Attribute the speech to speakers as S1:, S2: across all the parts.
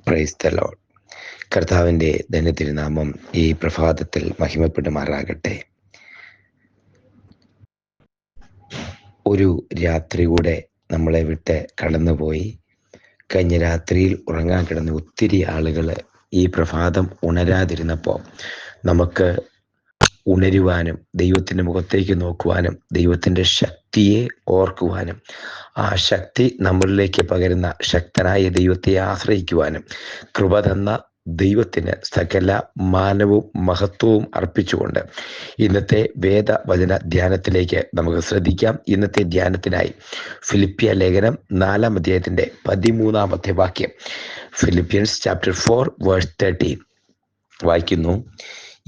S1: Praise the Lord. കർത്താവിൻ്റെ ധന്യതിരുനാമം ഈ പ്രഭാതത്തിൽ മഹിമപ്പെടുമാറാകട്ടെ. ഒരു രാത്രി കൂടെ നമ്മളെ വിട്ട് കടന്നുപോയി. കഴിഞ്ഞ രാത്രിയിൽ ഉറങ്ങാൻ കിടന്ന ഒത്തിരി ആളുകൾ ഈ പ്രഭാതം ഉണരാതിരുന്നപ്പോൾ നമുക്ക് ഉണരുവാനും ദൈവത്തിൻ്റെ മുഖത്തേക്ക് നോക്കുവാനും ദൈവത്തിൻ്റെ ശക്തിയെ ഓർക്കുവാനും ആ ശക്തി നമ്മളിലേക്ക് പകരുന്ന ശക്തനായ ദൈവത്തെ ആശ്രയിക്കുവാനും കൃപ തന്ന ദൈവത്തിന് സകല മാനവും മഹത്വവും അർപ്പിച്ചുകൊണ്ട് ഇന്നത്തെ വേദവചന ധ്യാനത്തിലേക്ക് നമുക്ക് ശ്രദ്ധിക്കാം. ഇന്നത്തെ ധ്യാനത്തിനായി ഫിലിപ്പിയ ലേഖനം 4-ാം അധ്യായത്തിൻ്റെ 13-ാമത്തെ വാക്യം, ഫിലിപ്പിയൻസ് ചാപ്റ്റർ 4:13 വായിക്കുന്നു.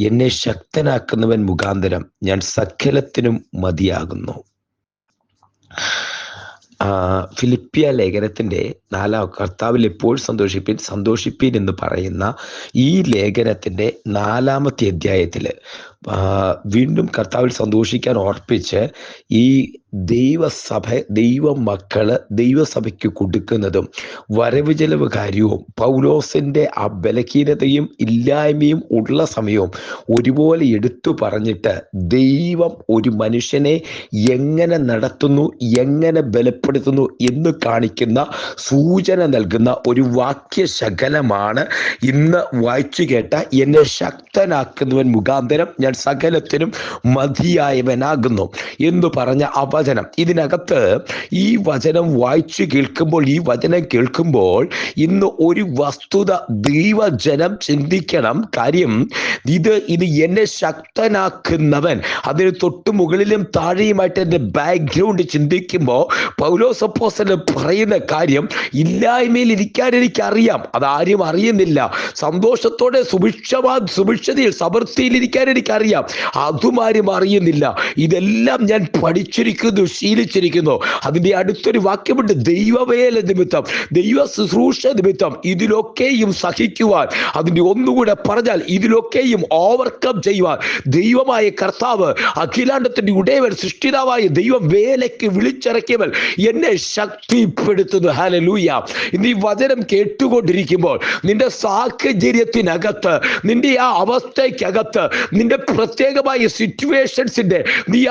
S1: എന്നെ ശക്തനാക്കുന്നവൻ മുഖാന്തരം ഞാൻ സകലത്തിനും മതിയാകുന്നു. ഫിലിപ്പിയ ലേഖനത്തിൻ്റെ 4 കർത്താവിൽ എപ്പോൾ സന്തോഷിപ്പീൻ എന്ന് പറയുന്ന ഈ ലേഖനത്തിൻ്റെ 4-ാമത്തെ അധ്യായത്തിൽ വീണ്ടും കർത്താവിൽ സന്തോഷിക്കാൻ ഓർപ്പിച്ച് ഈ ദൈവമക്കള് ദൈവസഭയ്ക്ക് കൊടുക്കുന്നതും വരവ് ചെലവ് കാര്യവും പൗലോസിൻ്റെ ആ ബലഹീനതയും ഇല്ലായ്മയും ഉള്ള സമയവും ഒരുപോലെ എടുത്തു പറഞ്ഞിട്ട് ദൈവം ഒരു മനുഷ്യനെ എങ്ങനെ നടത്തുന്നു, എങ്ങനെ ബലപ്പെടുത്തുന്നു എന്ന് കാണിക്കുന്ന സൂചന നൽകുന്ന ഒരു വാക്യശകലമാണ് ഇന്ന് വായിച്ചു കേട്ട എന്നെ ശക്തനാക്കുന്നവൻ മുഖാന്തരം ഞാൻ സകലത്തിനും മതിയായവനാകുന്നു എന്ന് പറഞ്ഞ ആ വചനം. ഇതിനകത്ത് ഈ വചനം വായിച്ചു കേൾക്കുമ്പോൾ, ഈ വചനം കേൾക്കുമ്പോൾ ഇന്ന് ഒരു വസ്തുത ദൈവജനം ചിന്തിക്കണം. കാര്യം ഇത് എന്നെ ശക്തനാക്കുന്നവൻ, അതിന് തൊട്ടു മുകളിലും താഴെയുമായിട്ട് എൻ്റെ ബാക്ക്ഗ്രൗണ്ട് ചിന്തിക്കുമ്പോൾ പൗലോസ് അപ്പോസ്തലൻ പറയുന്ന കാര്യം, ഇല്ലായ്മയിൽ ഇരിക്കാൻ എനിക്കറിയാം, അതാരും അറിയുന്നില്ല. സന്തോഷത്തോടെ സുഭിക്ഷതയിൽ സമൃദ്ധിയിലിരിക്കാൻ എനിക്കറിയാം, അതും ആരും അറിയുന്നില്ല. ഇതെല്ലാം ഞാൻ പഠിച്ചിരിക്കുന്നു, ശീലിച്ചിരിക്കുന്നു. അതിൻ്റെ അടുത്തൊരു വാക്യമുണ്ട്, ദൈവവേല നിമിത്തം, ദൈവ ശുശ്രൂഷ നിമിത്തം ഇതിലൊക്കെയും സഹിക്കുവാൻ. അതിൻ്റെ ഒന്നുകൂടെ പറഞ്ഞാൽ ഇതിലൊക്കെയും ഓവർകം ചെയ്യുവാൻ ദൈവമായ കർത്താവ്, അഖിലാണ്ടത്തിൻ്റെ ഉടയവൻ, സൃഷ്ടിതാവായ ദൈവം വേലയ്ക്ക് വിളിച്ചിറക്കിയവൻ എന്നെ ശക്തിപ്പെടുത്തുന്നു. ഹല്ലേലൂയ. ഇന്ന് ഈ വചനം കേട്ടുകൊണ്ടിരിക്കുമ്പോൾ നിന്റെ സാഹചര്യത്തിനകത്ത്, നിന്റെ ആ അവസ്ഥയ്ക്കകത്ത്, നിന്റെ പ്രത്യേകമായ സിറ്റുവേഷൻസിന്റെ, നീ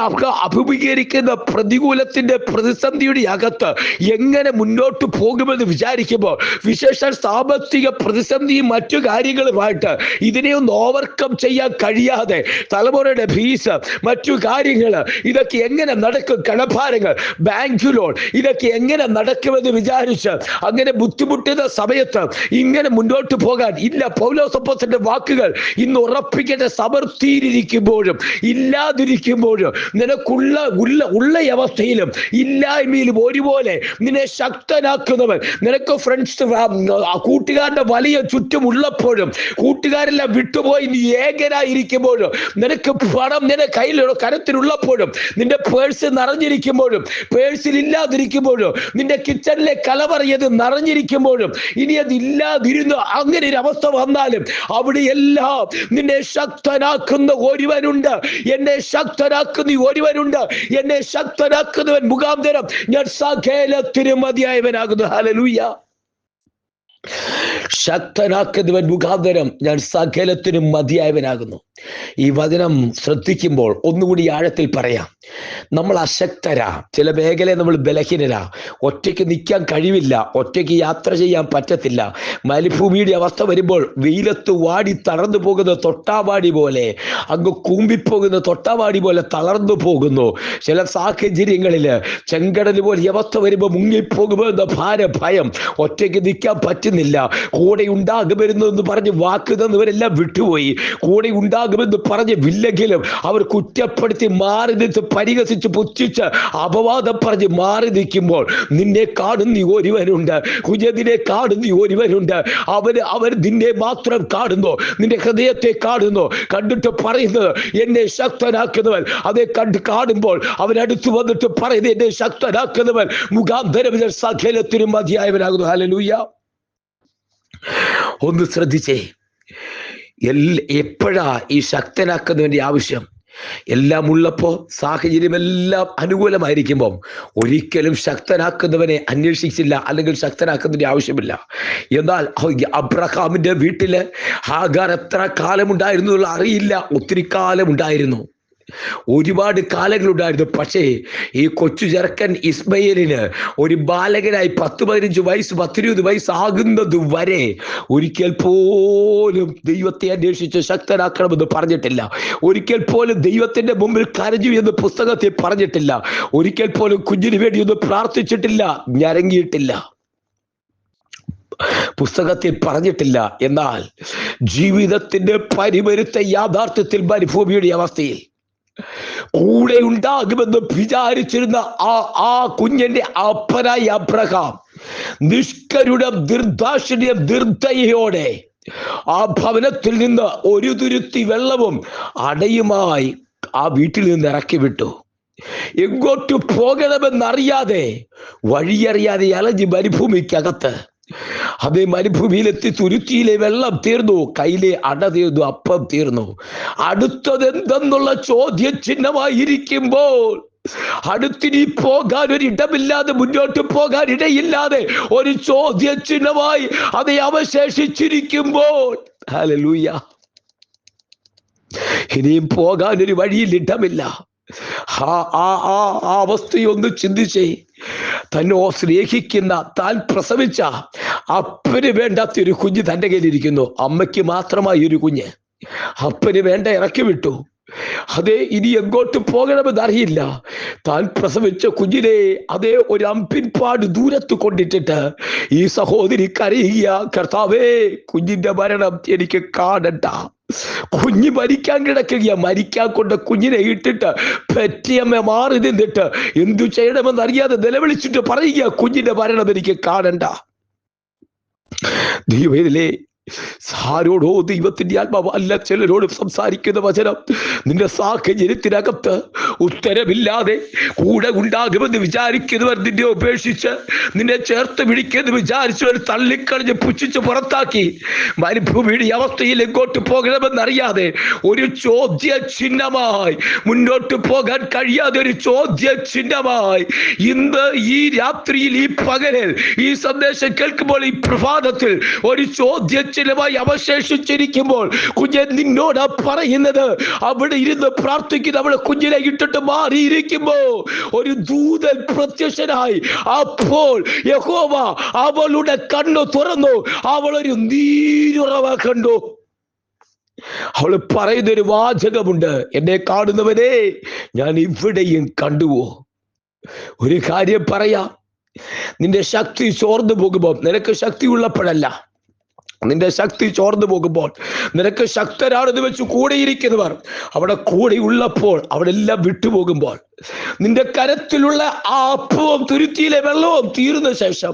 S1: അഭിമുഖീകരിക്കുന്ന പ്രതികൂലത്തിന്റെ, പ്രതിസന്ധിയുടെ അകത്ത് എങ്ങനെ മുന്നോട്ട് പോകുമെന്ന് വിചാരിക്കുമ്പോൾ, വിശേഷ സാമ്പത്തിക പ്രതിസന്ധിയും മറ്റു കാര്യങ്ങളുമായിട്ട് ഇതിനെ ഒന്ന് ഓവർകം ചെയ്യാൻ കഴിയാതെ തലമുറയുടെ ഫീസ്, മറ്റു കാര്യങ്ങൾ, ഇതൊക്കെ എങ്ങനെ നടക്കും, കടഭാരങ്ങൾ, ബാങ്ക് ലോൺ, ഇതൊക്കെ എങ്ങനെ നടക്കുമെന്ന് വിചാരിച്ച് അങ്ങനെ ബുദ്ധിമുട്ടുന്ന സമയത്ത് ഇങ്ങനെ മുന്നോട്ട് പോകാൻ ഇല്ല. പൗലോസ് അപ്പോസ്തലന്റെ വാക്കുകൾ ഇന്ന് ഉറപ്പിക്കേണ്ട, സമൃദ്ധിയിലിരിക്കുമ്പോഴും ഇല്ലാതിരിക്കുമ്പോഴും ഉള്ള അവസ്ഥയിലും ഇല്ലായ്മയിലും ഒരുപോലെ നിന്നെ ശക്തനാക്കുന്നവൻ, നിനക്ക് ഫ്രണ്ട്സ്, കൂട്ടുകാരുടെ വലിയ ചുറ്റുമുള്ളപ്പോഴും കൂട്ടുകാരെല്ലാം വിട്ടുപോയി നീ ഏകനായിരിക്കുമ്പോഴും, നിനക്ക് പണം നിന്റെ കരത്തിലുള്ളപ്പോഴും, നിന്റെ പേഴ്സ് നിറഞ്ഞിരിക്കുമ്പോഴും, പേഴ്സിൽ ഇല്ലാതിരിക്കുമ്പോഴും, നിന്റെ കിച്ചണിലെ കലവറിയത് നിറഞ്ഞിരിക്കുമ്പോഴും, ഇനി അത് ഇല്ലാതിരുന്നു അങ്ങനെ ഒരു അവസ്ഥ വന്നാലും അവിടെയെല്ലാം നിന്നെ ശക്തനാക്കുന്ന ഒരുവനുണ്ട്, എന്നെ ശക്തനാക്കുന്ന ഒരുവനുണ്ട്. എന്നെ ശക്തനാക്കുന്നവൻ മുഖാന്തരം ഞാൻ സകലത്തിനും മതിയായവനാകുന്നു. ഹല്ലേലൂയ. ശക്തനാക്കുന്നവൻ മുഖാന്തരം ഞാൻ സകലത്തിനും മതിയായവനാകുന്നു. ഈ വചനം ശ്രദ്ധിക്കുമ്പോൾ ഒന്നുകൂടി ആഴത്തിൽ പറയാം. നമ്മൾ അശക്തരാ, ചില മേഖലയിൽ നമ്മൾ ബലഹീനരാ, ഒറ്റയ്ക്ക് നിൽക്കാൻ കഴിവില്ല, ഒറ്റയ്ക്ക് യാത്ര ചെയ്യാൻ പറ്റത്തില്ല. മരുഭൂമിയുടെ അവസ്ഥ വരുമ്പോൾ വെയിലത്ത് വാടി തളർന്നു പോകുന്ന തൊട്ടാവാടി പോലെ, അങ്ങ് കൂമ്പിപ്പോകുന്ന തൊട്ടാവാടി പോലെ തളർന്നു പോകുന്നു. ചില സാഹചര്യങ്ങളിൽ ചെങ്കടൽ പോലെ അവസ്ഥ വരുമ്പോൾ മുങ്ങിപ്പോകുമോ എന്ന ഭയം, ഒറ്റയ്ക്ക് നിൽക്കാൻ പറ്റുന്നില്ല. കൂടെ ഉണ്ടാകുമെന്ന് പറഞ്ഞ് വാക്ക് തന്നവരെല്ലാം വിട്ടുപോയി. കൂടെ ഉണ്ടാകുമെന്ന് പറഞ്ഞ് വില്ലെങ്കിലും അവർ കുറ്റപ്പെടുത്തി മാറി നിന്ന് പരിഹസിച്ച് പുച്ഛിച്ച് അപവാദം പറഞ്ഞ് മാറി നിൽക്കുമ്പോൾ നിന്നെ കാണുന്ന ഒരുവനുണ്ട്, കുഞ്ഞതിനെ കാണുന്ന ഒരുവനുണ്ട്. അവൻ നിന്നെ മാത്രം കാണുന്നു, നിന്റെ ഹൃദയത്തെ കാണുന്നു. കണ്ടിട്ട് പറയുന്നത് എന്നെ ശക്തനാക്കുന്നവൻ. അതേ കാണുമ്പോൾ അവൻ അടുത്ത് വന്നിട്ട് പറയുന്നത് എന്നെ ശക്തനാക്കുന്നവൻ മുഖാന്തരം സകലത്തിനും മതിയായവനാകുന്നു. ഹല്ലേലൂയ. ഒന്ന് ശ്രദ്ധിച്ചേ, എപ്പോഴാ ഈ ശക്തനാക്കുന്നതിൻ്റെ ആവശ്യം? എല്ലാം ഉള്ളപ്പോൾ സാഹചര്യമെല്ലാം അനുകൂലമായിരിക്കുമ്പം ഒരിക്കലും ശക്തനാക്കുന്നവനെ അന്വേഷിച്ചില്ല, അല്ലെങ്കിൽ ശക്തനാക്കുന്നതിന്റെ ആവശ്യമില്ല. എന്നാൽ അബ്രഹാമിന്റെ വീട്ടില് ഹാഗാർ എത്ര കാലമുണ്ടായിരുന്നു എന്നുള്ള അറിയില്ല. ഒത്തിരി കാലമുണ്ടായിരുന്നു, ഒരുപാട് കാലങ്ങളുണ്ടായിരുന്നു. പക്ഷേ ഈ കൊച്ചു ചെറുക്കൻ ഇസ്മയേലിന് ഒരു ബാലകനായി 10-15 വയസ്സ് 10-20 വയസ്സാകുന്നത് വരെ ഒരിക്കൽ പോലും ദൈവത്തെ അന്വേഷിച്ച് ശക്തനാക്കണമെന്ന് പറഞ്ഞിട്ടില്ല. ഒരിക്കൽ പോലും ദൈവത്തിന്റെ മുമ്പിൽ കരഞ്ഞു എന്ന് പുസ്തകത്തിൽ പറഞ്ഞിട്ടില്ല. ഒരിക്കൽ പോലും കുഞ്ഞിന് വേണ്ടി ഒന്ന് പ്രാർത്ഥിച്ചിട്ടില്ല, ഞരങ്ങിയിട്ടില്ല, പുസ്തകത്തിൽ പറഞ്ഞിട്ടില്ല. എന്നാൽ ജീവിതത്തിന്റെ പരിമരുത്ത യാഥാർത്ഥ്യത്തിൽ മരുഭൂമിയുടെ അവസ്ഥയിൽ കൂടെ ഉണ്ടാകുമെന്ന് വിചാരിച്ചിരുന്ന ആ കുഞ്ഞിന്റെ അപ്പനായി അബ്രഹാം നിഷ്കരുണ നിർദാക്ഷിണ്യ നിർദയോടെ ആ ഭവനത്തിൽ നിന്ന് ഒരു തുരുത്തി വെള്ളവും അടയുമായി ആ വീട്ടിൽ നിന്ന് ഇറക്കി വിട്ടു. എങ്ങോട്ട് പോകണമെന്നറിയാതെ, വഴിയറിയാതെ അലഞ്ഞ് മരുഭൂമിക്കകത്ത്, അതേ മരുഭൂമിയിലെത്തി തുരുത്തിയിലെ വെള്ളം തീർന്നു, കയ്യിലെ അട തീർന്നു, അപ്പം തീർന്നു. അടുത്തത് എന്തെന്നുള്ള ചോദ്യചിഹ്നമായിരിക്കുമ്പോൾ, അടുത്തിനി പോകാൻ ഒരിടമില്ലാതെ, മുന്നോട്ട് പോകാൻ ഇടയില്ലാതെ ഒരു ചോദ്യചിഹ്നമായി അത് അവശേഷിച്ചിരിക്കുമ്പോൾ, ഹല്ലേലൂയ, ഇനിയും പോകാൻ ഒരു വഴിയിൽ ഇടമില്ല. ആ അവസ്ഥയൊന്ന് ചിന്തിച്ചേ. തന്നെ സ്നേഹിക്കുന്ന, താൻ പ്രസവിച്ച അപ്പന് വേണ്ടാത്തൊരു കുഞ്ഞ് തൻ്റെ കയ്യിലിരിക്കുന്നു. അമ്മയ്ക്ക് മാത്രമായി ഒരു കുഞ്ഞ്, അപ്പന് വേണ്ട ഇറക്കി വിട്ടു. അതേ, ഇനി എങ്ങോട്ട് പോകണമെന്ന് അറിയില്ല. താൻ പ്രസവിച്ച കുഞ്ഞിനെ അതേ ഒരു അമ്പിൻപാട് ദൂരത്ത് കൊണ്ടിട്ടിട്ട് ഈ സഹോദരി കരയുക, കർത്താവേ, കുഞ്ഞിന്റെ മരണം എനിക്ക് കാണണ്ട. കുഞ്ഞ് മരിക്കാൻ കിടക്കുക, മരിക്കാൻ കൊണ്ട് കുഞ്ഞിനെ ഇട്ടിട്ട് പെറ്റിയമ്മ മാറി നിന്നിട്ട് എന്തു ചെയ്യണമെന്ന് അറിയാതെ നിലവിളിച്ചിട്ട് പറയുക, കുഞ്ഞിന്റെ മരണം എനിക്ക് കാണണ്ട. ദൈവത്തിലെ ആരോടോ ദൈവത്തിന്റെ ആത്മാവ് അല്ല ചിലരോട് സംസാരിക്കുന്ന വചനം. നിന്റെ സാഹചര്യത്തിനകത്ത് ഉത്തരമില്ലാതെ കൂടെ ഉണ്ടാകുമെന്ന് വിചാരിക്കുന്നവർ നിന്നെ ഉപേക്ഷിച്ച്, നിന്നെ ചേർത്ത് പിടിക്കുമെന്ന് വിചാരിച്ചവർ തള്ളിക്കളഞ്ഞ് പുച്ഛിച്ച് പുറത്താക്കി, മരുഭൂമിയുടെ അവസ്ഥയിൽ എങ്ങോട്ട് പോകണമെന്നറിയാതെ ഒരു ചോദ്യ ചിഹ്നമായി, മുന്നോട്ട് പോകാൻ കഴിയാതെ ഒരു ചോദ്യ ചിഹ്നമായി ഇന്ന് ഈ രാത്രിയിൽ, ഈ പകലിൽ, ഈ സന്ദേശം കേൾക്കുമ്പോൾ, ഈ പ്രഭാതത്തിൽ ഒരു ചോദ്യ ചിഹ്നമായി അവശേഷിച്ചിരിക്കുമ്പോൾ, കുഞ്ഞെ നിന്നോടാ പറയുന്നത്. അവിടെ ഇരുന്ന് പ്രാർത്ഥിക്കുന്ന അവളെ കുഞ്ഞിനെ ഇട്ടിട്ട് മാറിയിരിക്കുമ്പോ ഒരു ദൂതൻ പ്രത്യക്ഷനായി. അപ്പോൾ യഹോവ അവളുടെ കണ്ണു തുറന്നു, അവളൊരു നീരുറവ കണ്ടു. അവള് പറയുന്നൊരു വാചകമുണ്ട്, എന്നെ കാണുന്നവനെ ഞാൻ ഇവിടെയും കണ്ടുവോ. ഒരു കാര്യം പറയാം, നിന്റെ ശക്തി ചോർന്നു പോകുമ്പോൾ, നിനക്ക് ശക്തി ഉള്ളപ്പോഴല്ല, നിന്റെ ശക്തി ചോർന്നു പോകുമ്പോൾ, നിനക്ക് ശക്തരാണെന്ന് വെച്ച് കൂടെയിരിക്കുന്നവർ അവിടെ കൂടെ ഉള്ളപ്പോൾ, അവിടെ എല്ലാം വിട്ടുപോകുമ്പോൾ, നിന്റെ കരത്തിലുള്ള ആ അപ്പവും തുരുത്തിയിലെ വെള്ളവും തീർന്ന ശേഷം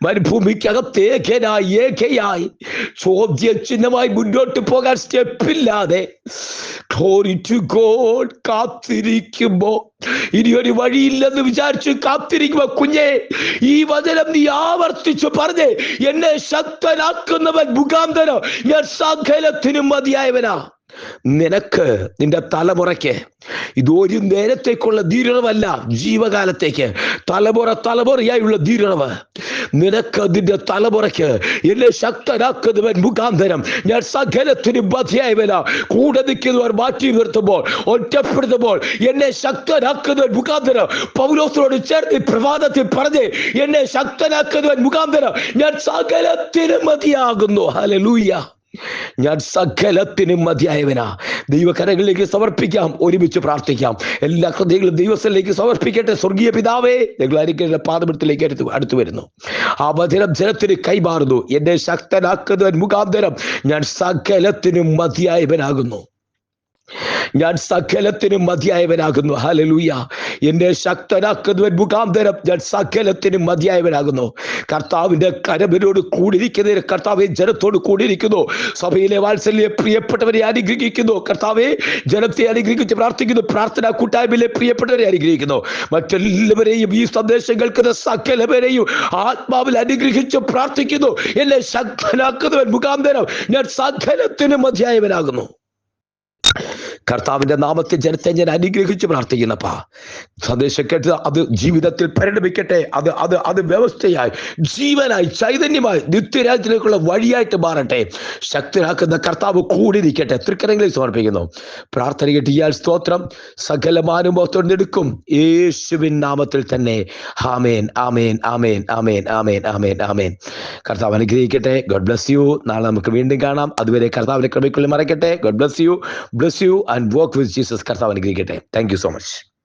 S1: മരുഭൂമിക്കകത്ത് ഏകയായി ചോദ്യചിഹ്നമായി മുന്നോട്ട് പോകാൻ സ്റ്റെപ്പില്ലാതെ കാത്തിരിക്കുമ്പോ, ഇനി ഒരു വഴിയില്ലെന്ന് വിചാരിച്ച് കാത്തിരിക്കുമ്പോ, കുഞ്ഞെ ഈ വചനം നീ ആവർത്തിച്ചു പറഞ്ഞേ, എന്നെ ശക്തനാക്കുന്നവൻ മുഖാന്തരം ഞാൻ സകലത്തിനും മതിയായവനാ. നിനക്ക്, നിന്റെ തലമുറയ്ക്ക് ഇതൊരു നേരത്തേക്കുള്ള ധീരണമല്ല, ജീവകാലത്തേക്ക് തലമുറയായുള്ള ധീരണവ്. നിനക്ക്, നിന്റെ തലമുറയ്ക്ക് എന്നെ ശക്തനാക്കുന്നവൻ മുഖാന്തരം ഞാൻ സകലത്തിനും മതിയായവനാ. കൂടെ നിൽക്കുന്നവർ മാറ്റി നിർത്തുമ്പോൾ, ഒറ്റപ്പെടുത്തുമ്പോൾ, എന്നെ ശക്തനാക്കുന്നവൻ മുഖാന്തരം പൗലോസിനോട് ചേർത്ത് പ്രഭാതത്തിൽ പറഞ്ഞേ, എന്നെ ശക്തനാക്കുന്നവൻ മുഖാന്തരം ഞാൻ സകലത്തിനും മതിയാകുന്നു. ഹല്ലേലൂയ, ഞാൻ സകലത്തിനും മതിയായവനാ. ദൈവകരങ്ങളിലേക്ക് സമർപ്പിക്കാം, ഒരുമിച്ച് പ്രാർത്ഥിക്കാം. എല്ലാ ഹൃദയങ്ങളും ദൈവത്തിലേക്ക് സമർപ്പിക്കട്ടെ. സ്വർഗീയ പിതാവേ, ഞങ്ങൾ അനുഗ്രഹ പാദപീഠത്തിലേക്ക് അടുത്തു വരുന്നു. ആ വചനം ജനത്തിന് കൈമാറുന്നു. എന്നെ ശക്തനാക്കുന്നവൻ മുഖാന്തരം ഞാൻ സകലത്തിനും മതിയായവനാകുന്നു. ഞാൻ സകലത്തിനും മതിയായവനാകുന്നു. ഹല്ലേലൂയ, എന്നെ ശക്തനാക്കുന്നവൻ മുഖാന്തരം ഞാൻ സകലത്തിനും മതിയായവനാകുന്നു. കർത്താവിന്റെ കരവിനോട് കൂടിയിരിക്കുന്നതിന് കർത്താവെ ജനത്തോട് കൂടിയിരിക്കുന്നു. സഭയിലെ വാത്സല്യ പ്രിയപ്പെട്ടവരെ അനുഗ്രഹിക്കുന്നു. കർത്താവെ ജനത്തെ അനുഗ്രഹിച്ച് പ്രാർത്ഥിക്കുന്നു. പ്രാർത്ഥനാ കൂട്ടായ്മയിലെ പ്രിയപ്പെട്ടവരെ അനുഗ്രഹിക്കുന്നു. മറ്റെല്ലാവരെയും, ഈ സന്ദേശം കേൾക്കുന്ന സകലവരെയും ആത്മാവിൽ അനുഗ്രഹിച്ച് പ്രാർത്ഥിക്കുന്നു. എന്നെ ശക്തനാക്കുന്നവൻ മുഖാന്തരം ഞാൻ സകലത്തിനും മതിയായവനാകുന്നു. കർത്താവിന്റെ നാമത്തിൽ ജനത്തെ ഞാൻ അനുഗ്രഹിച്ച് പ്രാർത്ഥിക്കുന്നപ്പാ. സന്ദേശം കേട്ട് അത് ജീവിതത്തിൽ പരിണമിക്കട്ടെ. അത് അത് അത് വ്യവസ്ഥയായി, ജീവനായി, ചൈതന്യമായി, നിത്യരാജ്യത്തിലേക്കുള്ള വഴിയായിട്ട് മാറട്ടെ. ശക്തനാക്കുന്ന കർത്താവ് കൂടിയിരിക്കട്ടെ. തൃക്കരങ്ങളിൽ സമർപ്പിക്കുന്നു. പ്രാർത്ഥന കേട്ട് ഇയാൾ സ്തോത്രം. സകല മാനുഭവത്തോടെ എടുക്കും യേശുവിൻ നാമത്തിൽ തന്നെ. ആമേൻ, ആമേൻ, ആമേൻ, ആമേൻ, ആമേൻ, ആമേൻ, ആമേൻ. കർത്താവ് അനുഗ്രഹിക്കട്ടെ. God bless you. നാളെ നമുക്ക് വീണ്ടും കാണാം. അതുവരെ കർത്താവിന്റെ കൃപയ്ക്കുള്ളിൽ മറയ്ക്കട്ടെ. God bless you. Bless you and work with Jesus. കർത്താവ് അനുഗ്രഹിക്കട്ടെ. Thank you so much.